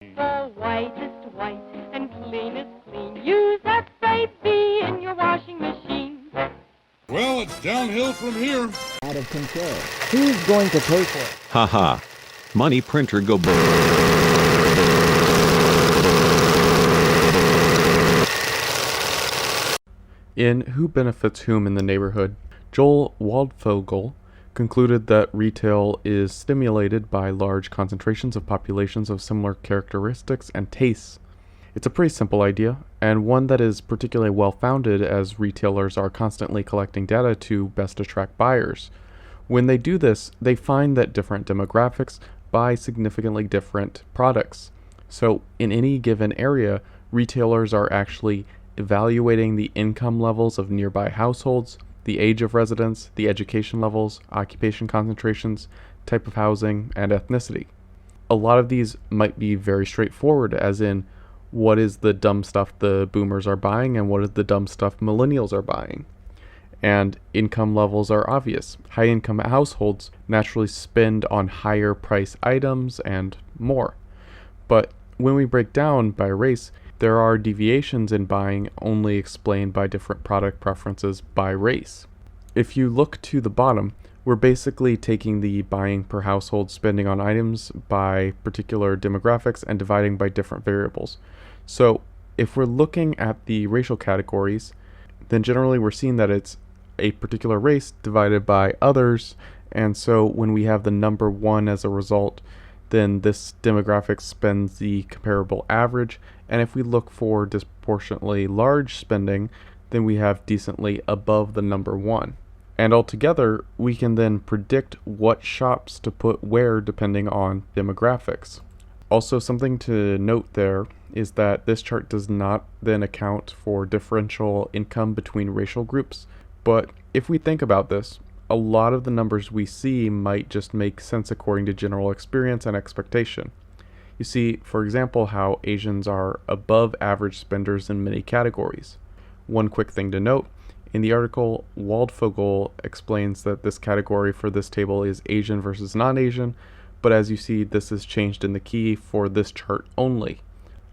The whitest white and cleanest clean. Use that baby in your washing machine. Well, it's downhill from here. Out of control. Who's going to pay for it? Haha. Money printer go brrrrrrrr. In Who Benefits Whom in the Neighborhood, Joel Waldfogel concluded that retail is stimulated by large concentrations of populations of similar characteristics and tastes. It's a pretty simple idea, and one that is particularly well-founded as retailers are constantly collecting data to best attract buyers. When they do this, they find that different demographics buy significantly different products. So in any given area, retailers are actually evaluating the income levels of nearby households, the age of residents, the education levels, occupation concentrations, type of housing, and ethnicity. A lot of these might be very straightforward, as in, what is the dumb stuff the boomers are buying and what is the dumb stuff millennials are buying? And income levels are obvious. High income households naturally spend on higher price items and more. But when we break down by race, there are deviations in buying only explained by different product preferences by race. If you look to the bottom, we're basically taking the buying per household spending on items by particular demographics and dividing by different variables. So if we're looking at the racial categories, then generally we're seeing that it's a particular race divided by others, and so when we have the number 1 as a result, then this demographic spends the comparable average, and if we look for disproportionately large spending, then we have decently above the number 1. And altogether, we can then predict what shops to put where depending on demographics. Also, something to note there is that this chart does not then account for differential income between racial groups, but if we think about this, a lot of the numbers we see might just make sense according to general experience and expectation. You see, for example, how Asians are above average spenders in many categories. One quick thing to note, in the article, Waldfogel explains that this category for this table is Asian versus non-Asian, but as you see, this is changed in the key for this chart only.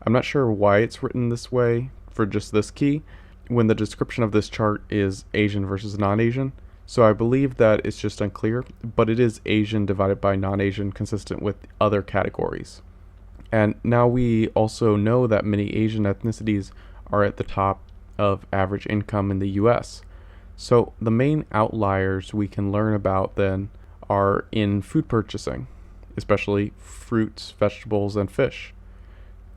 I'm not sure why it's written this way for just this key, when the description of this chart is Asian versus non-Asian. So I believe that it's just unclear, but it is Asian divided by non-Asian consistent with other categories. And now we also know that many Asian ethnicities are at the top of average income in the US. So the main outliers we can learn about then are in food purchasing, especially fruits, vegetables, and fish.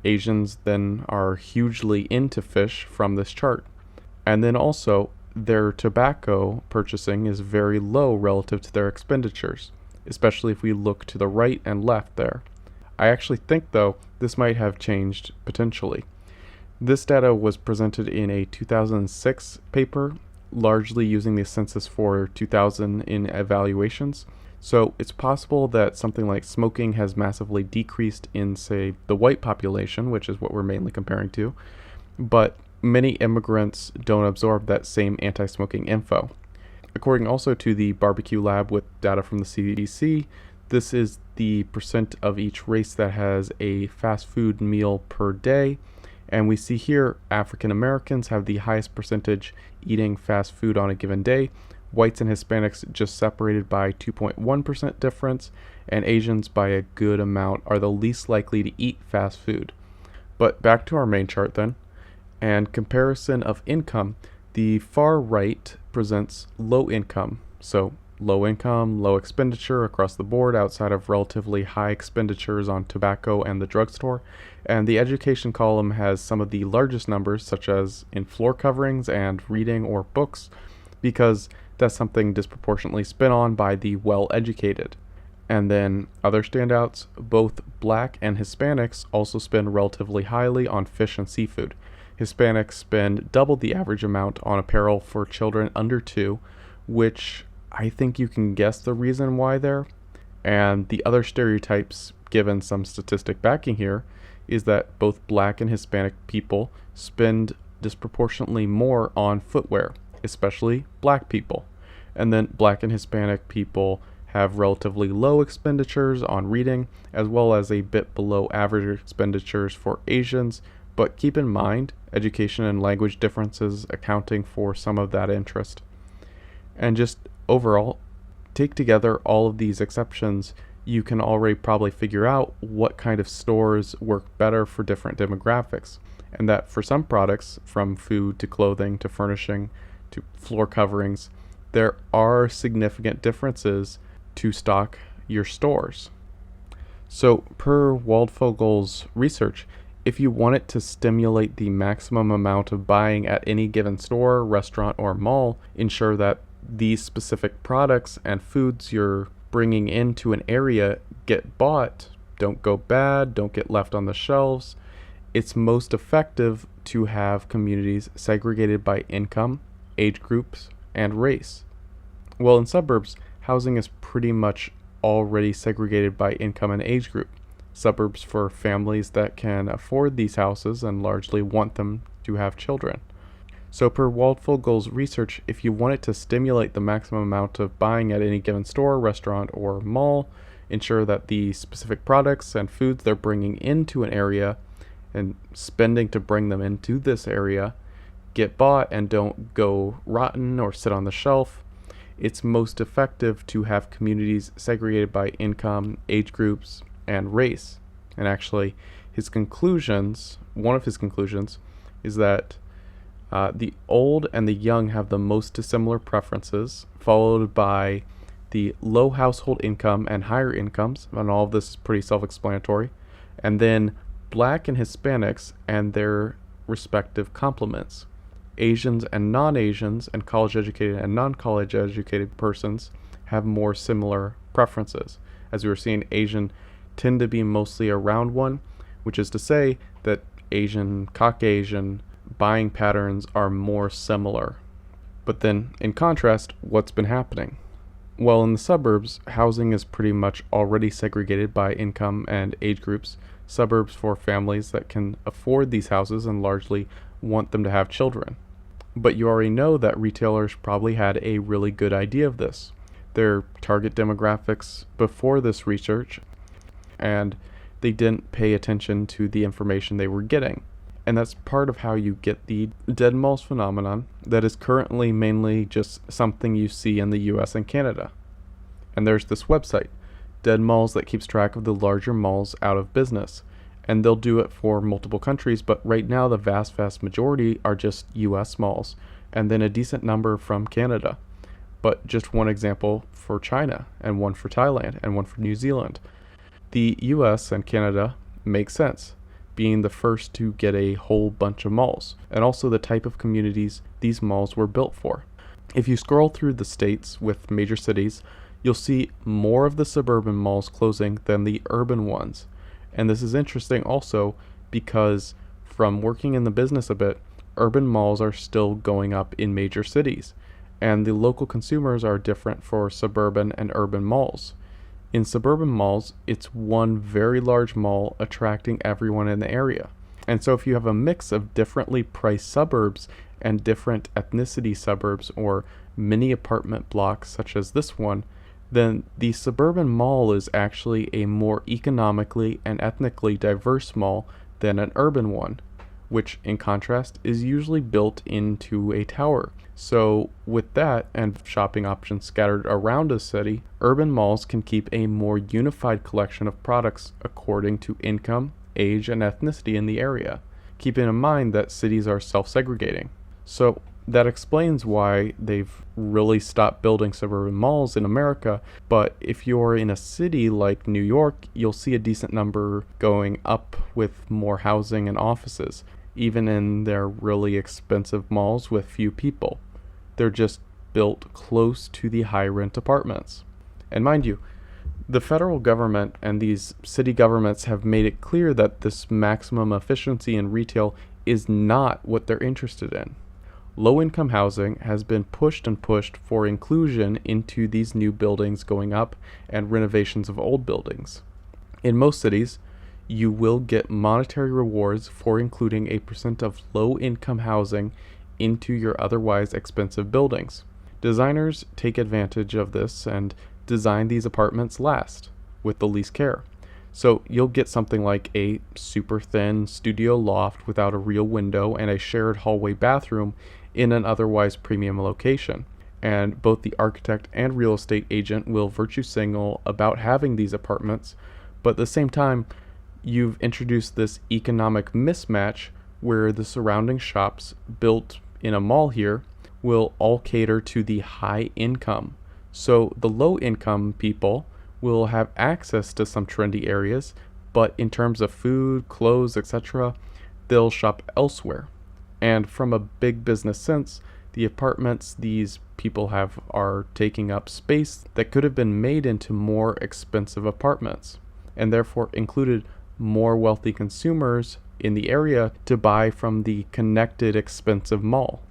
Asians then are hugely into fish from this chart. And then also, their tobacco purchasing is very low relative to their expenditures, especially if we look to the right and left there. I actually think, though, this might have changed potentially. This data was presented in a 2006 paper, largely using the census for 2000 in evaluations. So it's possible that something like smoking has massively decreased in, say, the white population, which is what we're mainly comparing to, but many immigrants don't absorb that same anti-smoking info. According also to the barbecue lab with data from the CDC, this is the percent of each race that has a fast food meal per day, and we see here African Americans have the highest percentage eating fast food on a given day, whites and Hispanics just separated by 2.1% difference, and Asians by a good amount are the least likely to eat fast food. But back to our main chart then. And comparison of income, the far right presents low income. So low income, low expenditure across the board outside of relatively high expenditures on tobacco and the drugstore. And the education column has some of the largest numbers, such as in floor coverings and reading or books, because that's something disproportionately spent on by the well-educated. And then other standouts, both Black and Hispanics also spend relatively highly on fish and seafood. Hispanics spend double the average amount on apparel for children under 2, which I think you can guess the reason why there. And the other stereotypes, given some statistic backing here, is that both Black and Hispanic people spend disproportionately more on footwear, especially Black people. And then Black and Hispanic people have relatively low expenditures on reading, as well as a bit below average expenditures for Asians, but keep in mind education and language differences accounting for some of that interest. And just overall, take together all of these exceptions, you can already probably figure out what kind of stores work better for different demographics, and that for some products, from food to clothing to furnishing to floor coverings, there are significant differences to stock your stores. So per Waldfogel's research, if you wanted to stimulate the maximum amount of buying at any given store, restaurant, or mall, ensure that these specific products and foods you're bringing into an area get bought, don't go bad, don't get left on the shelves, it's most effective to have communities segregated by income, age groups, and race. Well, in suburbs, housing is pretty much already segregated by income and age group. Suburbs for families that can afford these houses and largely want them to have children. So per Waldfogel's research, if you wanted to stimulate the maximum amount of buying at any given store, restaurant, or mall, ensure that the specific products and foods they're bringing into an area and spending to bring them into this area get bought and don't go rotten or sit on the shelf, it's most effective to have communities segregated by income, age groups, and race. And actually, one of his conclusions is that the old and the young have the most dissimilar preferences, followed by the low household income and higher incomes, and all of this is pretty self-explanatory, and then Black and Hispanics and their respective complements. Asians and non-Asians and college-educated and non-college educated persons have more similar preferences. As we were seeing, Asian tend to be mostly around one, which is to say that Asian, Caucasian buying patterns are more similar. But then, in contrast, what's been happening? Well, in the suburbs, housing is pretty much already segregated by income and age groups. Suburbs for families that can afford these houses and largely want them to have children. But you already know that retailers probably had a really good idea of this. Their target demographics before this research, and they didn't pay attention to the information they were getting. And that's part of how you get the dead malls phenomenon that is currently mainly just something you see in the US and Canada. And there's this website, Dead Malls, that keeps track of the larger malls out of business. And they'll do it for multiple countries, but right now the vast majority are just US malls, and then a decent number from Canada. But just one example for China, and one for Thailand, and one for New Zealand. The US and Canada make sense, being the first to get a whole bunch of malls, and also the type of communities these malls were built for. If you scroll through the states with major cities, you'll see more of the suburban malls closing than the urban ones. And this is interesting also because from working in the business a bit, urban malls are still going up in major cities, and the local consumers are different for suburban and urban malls. In suburban malls, it's one very large mall attracting everyone in the area. And so if you have a mix of differently priced suburbs and different ethnicity suburbs or mini apartment blocks such as this one, then the suburban mall is actually a more economically and ethnically diverse mall than an urban one, which in contrast is usually built into a tower. So with that and shopping options scattered around a city, urban malls can keep a more unified collection of products according to income, age, and ethnicity in the area, keeping in mind that cities are self-segregating. So that explains why they've really stopped building suburban malls in America, but if you're in a city like New York, you'll see a decent number going up with more housing and offices, even in their really expensive malls with few people. They're just built close to the high-rent apartments. And mind you, the federal government and these city governments have made it clear that this maximum efficiency in retail is not what they're interested in. Low-income housing has been pushed for inclusion into these new buildings going up and renovations of old buildings. In most cities, you will get monetary rewards for including a percent of low-income housing into your otherwise expensive buildings. Designers take advantage of this, and design these apartments last with the least care. So you'll get something like a super thin studio loft without a real window and a shared hallway bathroom in an otherwise premium location. And both the architect and real estate agent will virtue signal about having these apartments, but at the same time, you've introduced this economic mismatch where the surrounding shops built in a mall here will all cater to the high income. So the low income people will have access to some trendy areas, but in terms of food, clothes, etc., they'll shop elsewhere. And from a big business sense, the apartments these people have are taking up space that could have been made into more expensive apartments, and therefore included more wealthy consumers in the area to buy from the connected expensive mall.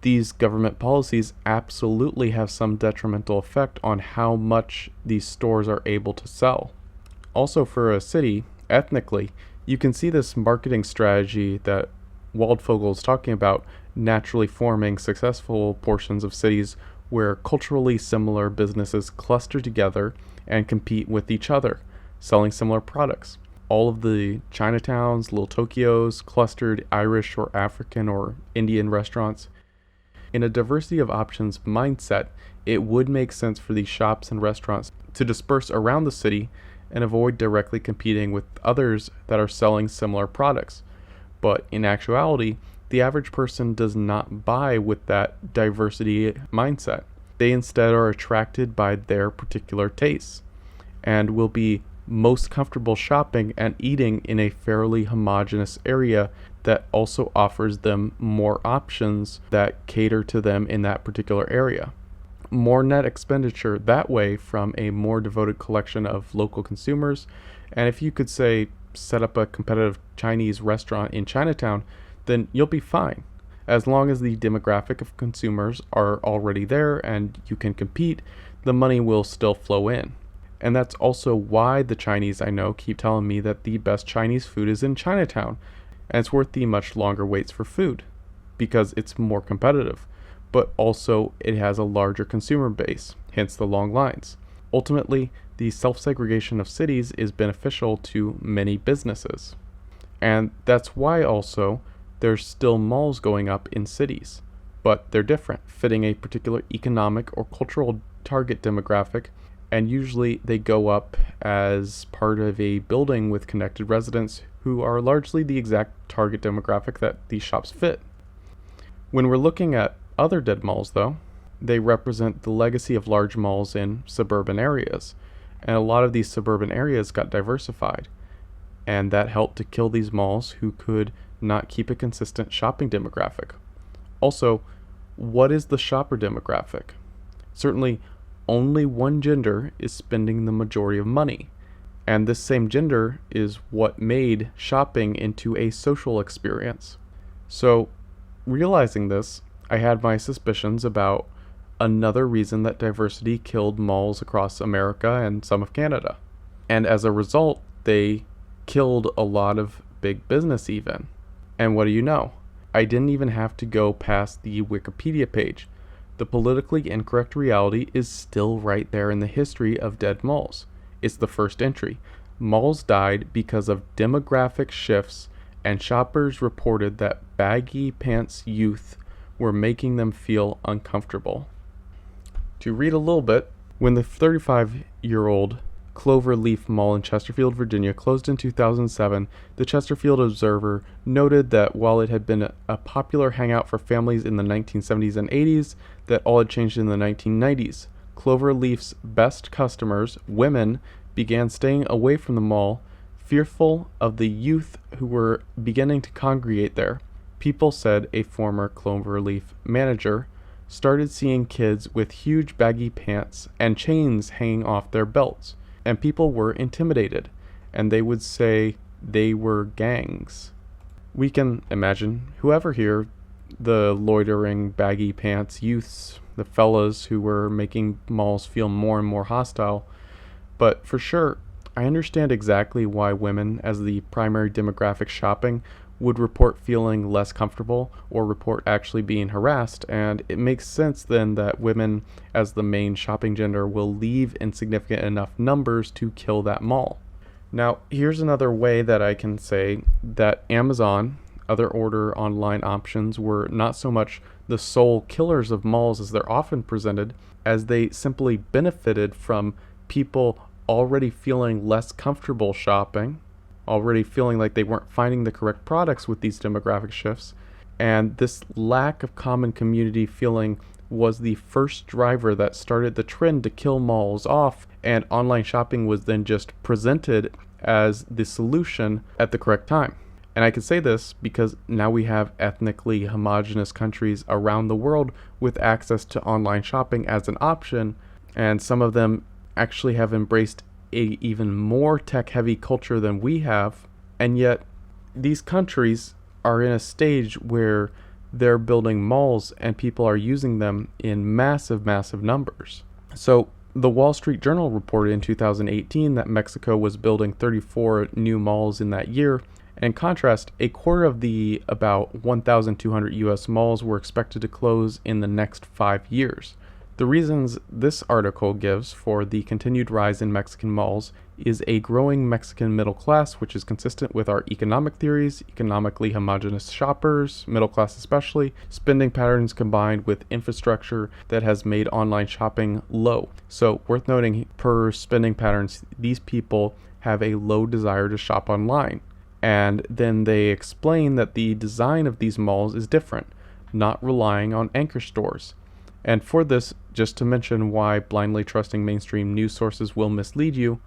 These government policies absolutely have some detrimental effect on how much these stores are able to sell. Also, for a city, ethnically, you can see this marketing strategy that Waldfogel is talking about naturally forming successful portions of cities where culturally similar businesses cluster together and compete with each other, selling similar products. All of the Chinatowns, Little Tokyos, clustered Irish or African or Indian restaurants. In a diversity of options mindset, it would make sense for these shops and restaurants to disperse around the city and avoid directly competing with others that are selling similar products. But in actuality, the average person does not buy with that diversity mindset. They instead are attracted by their particular tastes and will be most comfortable shopping and eating in a fairly homogeneous area that also offers them more options that cater to them in that particular area. More net expenditure that way from a more devoted collection of local consumers. And if you could say set up a competitive Chinese restaurant in Chinatown, then you'll be fine. As long as the demographic of consumers are already there and you can compete, the money will still flow in. And that's also why the Chinese I know keep telling me that the best Chinese food is in Chinatown, and it's worth the much longer waits for food because it's more competitive, but also it has a larger consumer base, hence the long lines. Ultimately, the self-segregation of cities is beneficial to many businesses. And that's why also there's still malls going up in cities, but they're different, fitting a particular economic or cultural target demographic, and usually they go up as part of a building with connected residents who are largely the exact target demographic that these shops fit. When we're looking at other dead malls, though, they represent the legacy of large malls in suburban areas, and a lot of these suburban areas got diversified, and that helped to kill these malls who could not keep a consistent shopping demographic. Also, what is the shopper demographic? Certainly, only one gender is spending the majority of money, and this same gender is what made shopping into a social experience. So, realizing this, I had my suspicions about another reason that diversity killed malls across America and some of Canada. And as a result, they killed a lot of big business even. And what do you know? I didn't even have to go past the Wikipedia page. The politically incorrect reality is still right there in the history of dead malls. It's the first entry. Malls died because of demographic shifts, and shoppers reported that baggy pants youth were making them feel uncomfortable. To read a little bit, when the 35-year-old Cloverleaf Mall in Chesterfield, Virginia closed in 2007, the Chesterfield Observer noted that while it had been a popular hangout for families in the 1970s and 80s, that all had changed in the 1990s. Cloverleaf's best customers, women, began staying away from the mall, fearful of the youth who were beginning to congregate there. People said, a former Cloverleaf manager started seeing kids with huge baggy pants and chains hanging off their belts, and people were intimidated, and they would say they were gangs. We can imagine whoever here, the loitering baggy pants youths, the fellas who were making malls feel more and more hostile. But for sure, I understand exactly why women, as the primary demographic shopping, would report feeling less comfortable or report actually being harassed, and it makes sense then that women, as the main shopping gender, will leave in significant enough numbers to kill that mall. Now, here's another way that I can say that Amazon, other order online options, were not so much the sole killers of malls as they're often presented, as they simply benefited from people already feeling less comfortable shopping, already feeling like they weren't finding the correct products with these demographic shifts, and this lack of common community feeling was the first driver that started the trend to kill malls off, and online shopping was then just presented as the solution at the correct time. And I can say this because now we have ethnically homogenous countries around the world with access to online shopping as an option, and some of them actually have embraced a even more tech-heavy culture than we have, and yet these countries are in a stage where they're building malls and people are using them in massive numbers. So the Wall Street Journal reported in 2018 that Mexico was building 34 new malls in that year. In contrast, a quarter of the about 1,200 US malls were expected to close in the next 5 years. The reasons this article gives for the continued rise in Mexican malls is a growing Mexican middle class, which is consistent with our economic theories, economically homogeneous shoppers, middle class especially, spending patterns combined with infrastructure that has made online shopping low. So worth noting, per spending patterns, these people have a low desire to shop online. And then they explain that the design of these malls is different, not relying on anchor stores. And for this, just to mention why blindly trusting mainstream news sources will mislead you,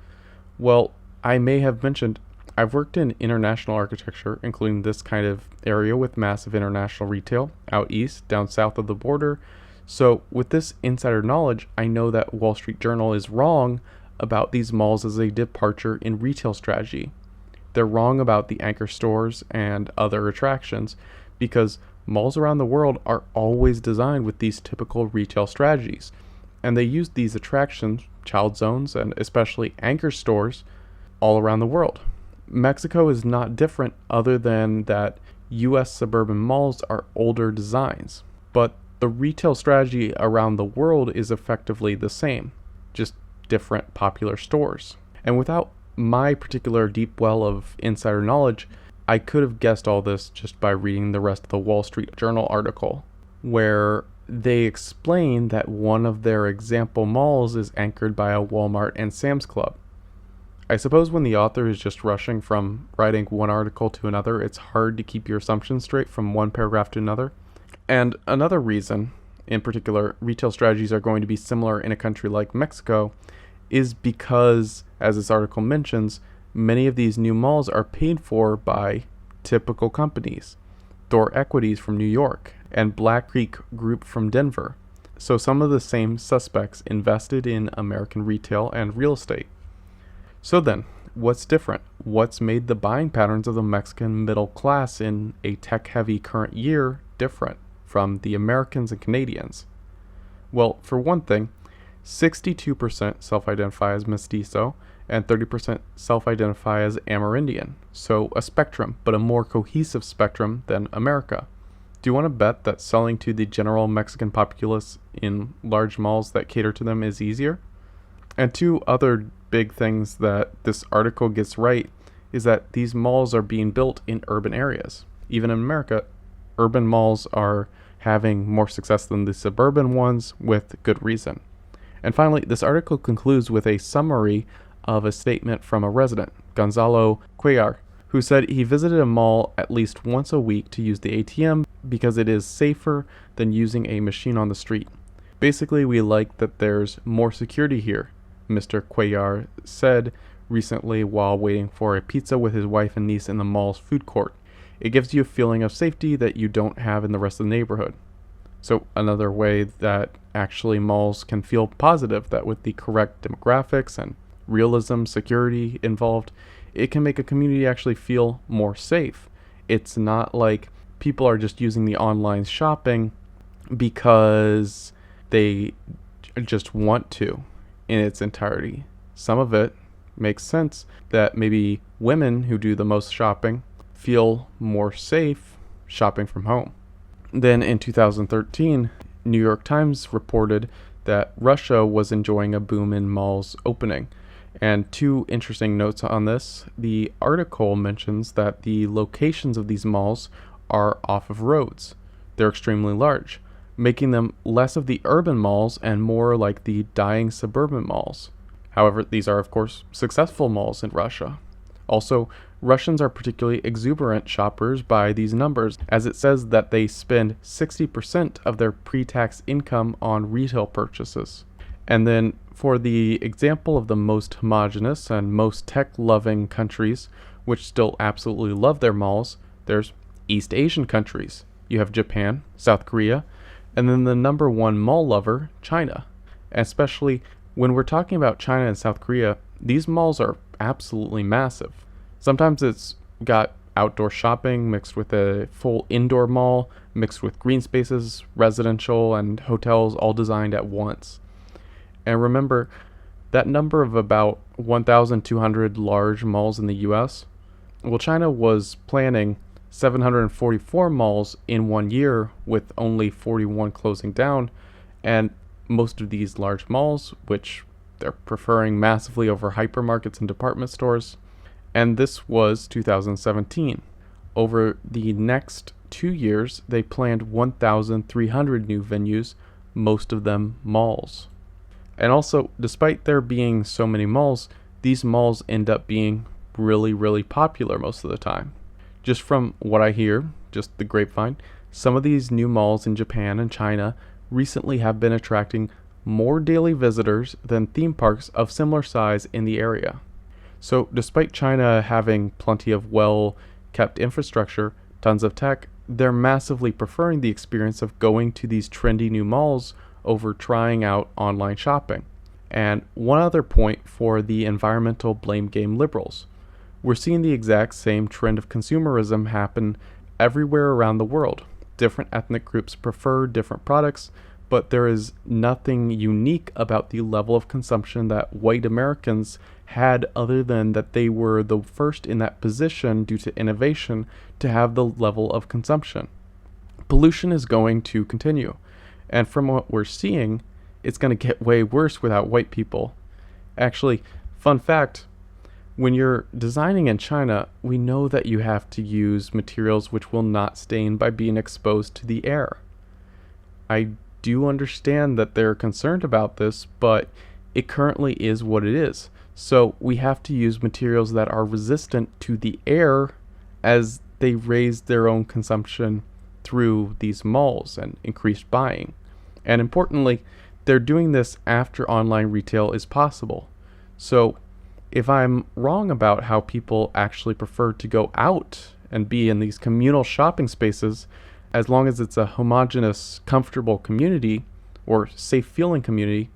well, I may have mentioned I've worked in international architecture, including this kind of area with massive international retail, out east, down south of the border. So with this insider knowledge, I know that Wall Street Journal is wrong about these malls as a departure in retail strategy. They're wrong about the anchor stores and other attractions because malls around the world are always designed with these typical retail strategies, and they use these attractions, child zones, and especially anchor stores all around the world. Mexico is not different other than that US suburban malls are older designs, but the retail strategy around the world is effectively the same, just different popular stores. And without my particular deep well of insider knowledge, I could have guessed all this just by reading the rest of the Wall Street Journal article, where they explain that one of their example malls is anchored by a Walmart and Sam's Club. I suppose when the author is just rushing from writing one article to another, it's hard to keep your assumptions straight from one paragraph to another. And another reason, in particular, retail strategies are going to be similar in a country like Mexico, is because, as this article mentions, many of these new malls are paid for by typical companies. Thor Equities from New York and Black Creek Group from Denver. So some of the same suspects invested in American retail and real estate. So then, what's different? What's made the buying patterns of the Mexican middle class in a tech-heavy current year different from the Americans and Canadians? Well, for one thing, 62% self-identify as mestizo, and 30% self-identify as Amerindian. So a spectrum, but a more cohesive spectrum than America. Do you want to bet that selling to the general Mexican populace in large malls that cater to them is easier? And two other big things that this article gets right is that these malls are being built in urban areas. Even in America, urban malls are having more success than the suburban ones with good reason. And finally, this article concludes with a summary of a statement from a resident, Gonzalo Cuellar, who said he visited a mall at least once a week to use the ATM because it is safer than using a machine on the street. Basically, we like that there's more security here, Mr. Cuellar said recently while waiting for a pizza with his wife and niece in the mall's food court. It gives you a feeling of safety that you don't have in the rest of the neighborhood. So another way that actually malls can feel positive, that with the correct demographics and realism, security involved, it can make a community actually feel more safe. It's not like people are just using the online shopping because they just want to in its entirety. Some of it makes sense that maybe women who do the most shopping feel more safe shopping from home. Then in 2013, New York Times reported that Russia was enjoying a boom in malls opening. And two interesting notes on this. The article mentions that the locations of these malls are off of roads. They're extremely large, making them less of the urban malls and more like the dying suburban malls. However, these are of course successful malls in Russia. Also, Russians are particularly exuberant shoppers by these numbers, as it says that they spend 60% of their pre-tax income on retail purchases. And then for the example of the most homogenous and most tech-loving countries, which still absolutely love their malls, there's East Asian countries. You have Japan, South Korea, and then the number one mall lover, China. Especially when we're talking about China and South Korea, these malls are absolutely massive. Sometimes it's got outdoor shopping mixed with a full indoor mall, mixed with green spaces, residential, and hotels all designed at once. And remember, that number of about 1,200 large malls in the US, well, China was planning 744 malls in 1 year, with only 41 closing down, and most of these large malls, which they're preferring massively over hypermarkets and department stores, and this was 2017. Over the next 2 years, they planned 1,300 new venues, most of them malls. And also, despite there being so many malls, these malls end up being really popular most of the time. Just from what I hear, just the grapevine, some of these new malls in Japan and China recently have been attracting more daily visitors than theme parks of similar size in the area. So despite China having plenty of well-kept infrastructure, tons of tech, they're massively preferring the experience of going to these trendy new malls over trying out online shopping. And one other point for the environmental blame game liberals. We're seeing the exact same trend of consumerism happen everywhere around the world. Different ethnic groups prefer different products, but there is nothing unique about the level of consumption that white Americans had, other than that they were the first in that position due to innovation to have the level of consumption. Pollution is going to continue, and from what we're seeing, it's going to get way worse without white people. Actually, fun fact, when you're designing in China, we know that you have to use materials which will not stain by being exposed to the air. I do understand that they're concerned about this, but it currently is what it is. So we have to use materials that are resistant to the air as they raise their own consumption through these malls and increased buying. And importantly, they're doing this after online retail is possible. So if I'm wrong about how people actually prefer to go out and be in these communal shopping spaces, as long as it's a homogeneous, comfortable community or safe feeling community,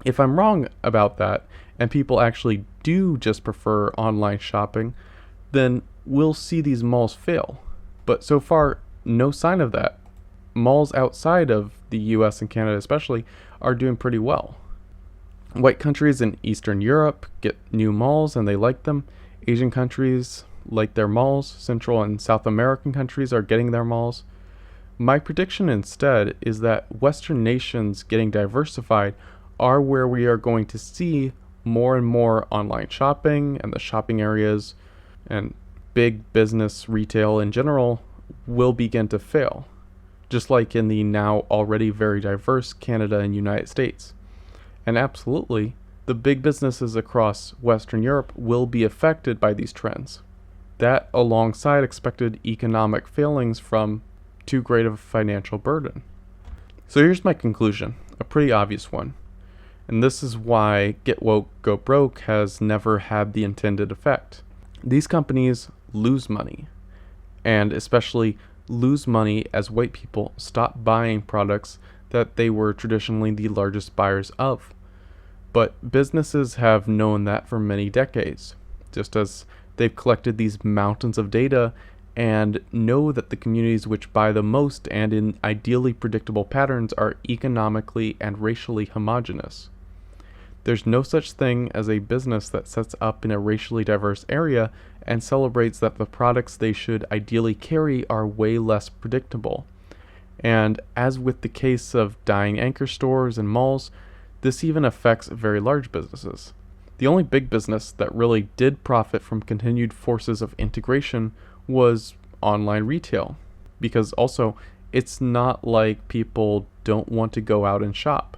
if I'm wrong about that and people actually do just prefer online shopping, then we'll see these malls fail. But so far, no sign of that. Malls outside of the US and Canada especially are doing pretty well. White countries in Eastern Europe get new malls and they like them. Asian countries like their malls. Central and South American countries are getting their malls. My prediction instead is that Western nations getting diversified are where we are going to see more and more online shopping, and the shopping areas and big business retail in general will begin to fail, just like in the now already very diverse Canada and United States. And absolutely, the big businesses across Western Europe will be affected by these trends. That alongside expected economic failings from too great of a financial burden. So here's my conclusion, a pretty obvious one. And this is why Get Woke, Go Broke has never had the intended effect. These companies lose money, and especially lose money as white people stop buying products that they were traditionally the largest buyers of. But businesses have known that for many decades, just as they've collected these mountains of data and know that the communities which buy the most and in ideally predictable patterns are economically and racially homogeneous. There's no such thing as a business that sets up in a racially diverse area and celebrates that the products they should ideally carry are way less predictable. And as with the case of dying anchor stores and malls, this even affects very large businesses. The only big business that really did profit from continued forces of integration was online retail, because also it's not like people don't want to go out and shop.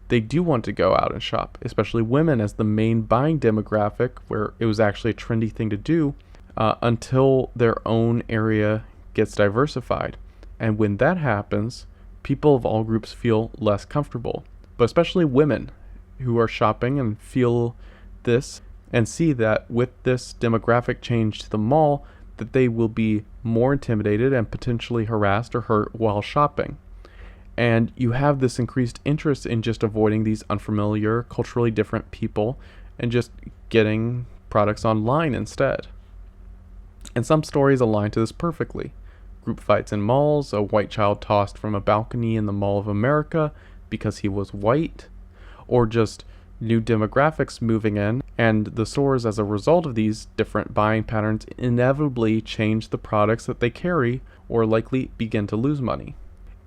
They do want to go out and shop, especially women as the main buying demographic, where it was actually a trendy thing to do until their own area gets diversified. And when that happens, people of all groups feel less comfortable, but especially women who are shopping and feel this and see that with this demographic change to the mall, that they will be more intimidated and potentially harassed or hurt while shopping. And you have this increased interest in just avoiding these unfamiliar, culturally different people and just getting products online instead. And some stories align to this perfectly. Group fights in malls, a white child tossed from a balcony in the Mall of America because he was white, or just new demographics moving in, and the stores as a result of these different buying patterns inevitably change the products that they carry or likely begin to lose money.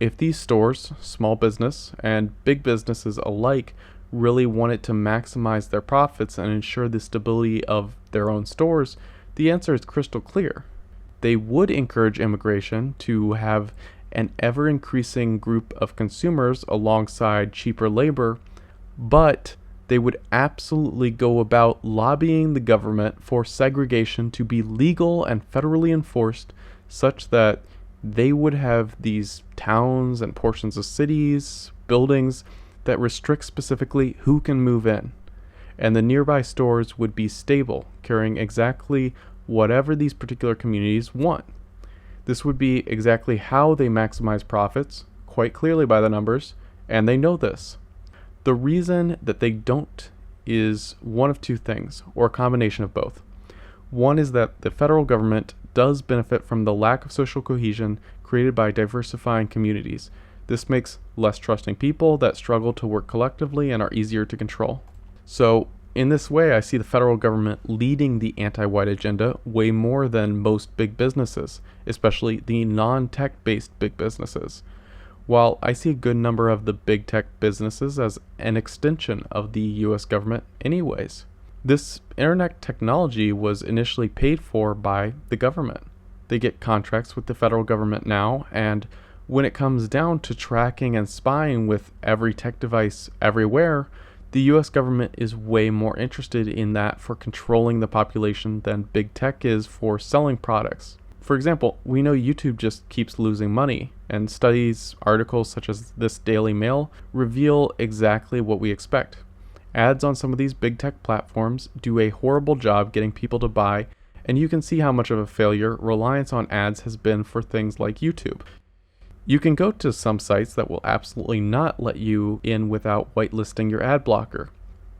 If these stores, small business and big businesses alike, really wanted to maximize their profits and ensure the stability of their own stores, the answer is crystal clear. They would encourage immigration to have an ever-increasing group of consumers alongside cheaper labor, but they would absolutely go about lobbying the government for segregation to be legal and federally enforced, such that they would have these towns and portions of cities, buildings that restrict specifically who can move in. And the nearby stores would be stable, carrying exactly whatever these particular communities want. This would be exactly how they maximize profits, quite clearly by the numbers, and they know this. The reason that they don't is one of two things, or a combination of both. One is that the federal government does benefit from the lack of social cohesion created by diversifying communities. This makes less trusting people that struggle to work collectively and are easier to control. So, in this way, I see the federal government leading the anti-white agenda way more than most big businesses, especially the non-tech based big businesses. While I see a good number of the big tech businesses as an extension of the US government anyways. This internet technology was initially paid for by the government. They get contracts with the federal government now, and when it comes down to tracking and spying with every tech device everywhere, the US government is way more interested in that for controlling the population than big tech is for selling products. For example, we know YouTube just keeps losing money, and studies, articles such as this Daily Mail reveal exactly what we expect. Ads on some of these big tech platforms do a horrible job getting people to buy, and you can see how much of a failure reliance on ads has been for things like YouTube. You can go to some sites that will absolutely not let you in without whitelisting your ad blocker,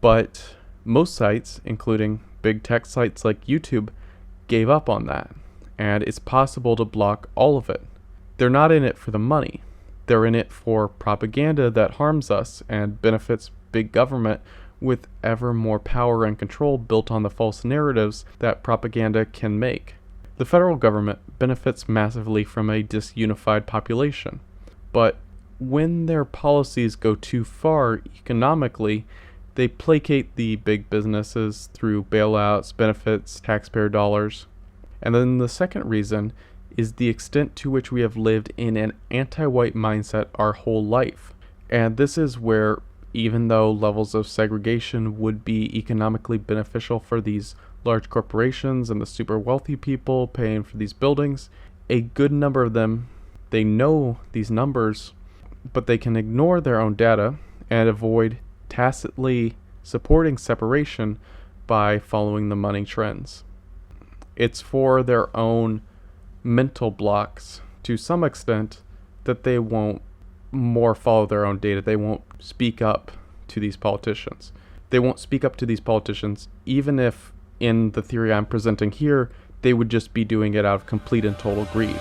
but most sites, including big tech sites like YouTube, gave up on that, and it's possible to block all of it. They're not in it for the money. They're in it for propaganda that harms us and benefits big government with ever more power and control built on the false narratives that propaganda can make. The federal government benefits massively from a disunified population, but when their policies go too far economically, they placate the big businesses through bailouts, benefits, taxpayer dollars. And then the second reason is the extent to which we have lived in an anti-white mindset our whole life. And this is where, even though levels of segregation would be economically beneficial for these large corporations and the super wealthy people paying for these buildings, a good number of them, they know these numbers, but they can ignore their own data and avoid tacitly supporting separation by following the money trends. It's for their own mental blocks, to some extent, that they won't more follow their own data. They won't speak up to these politicians. They won't speak up to these politicians, even if, in the theory I'm presenting here, they would just be doing it out of complete and total greed.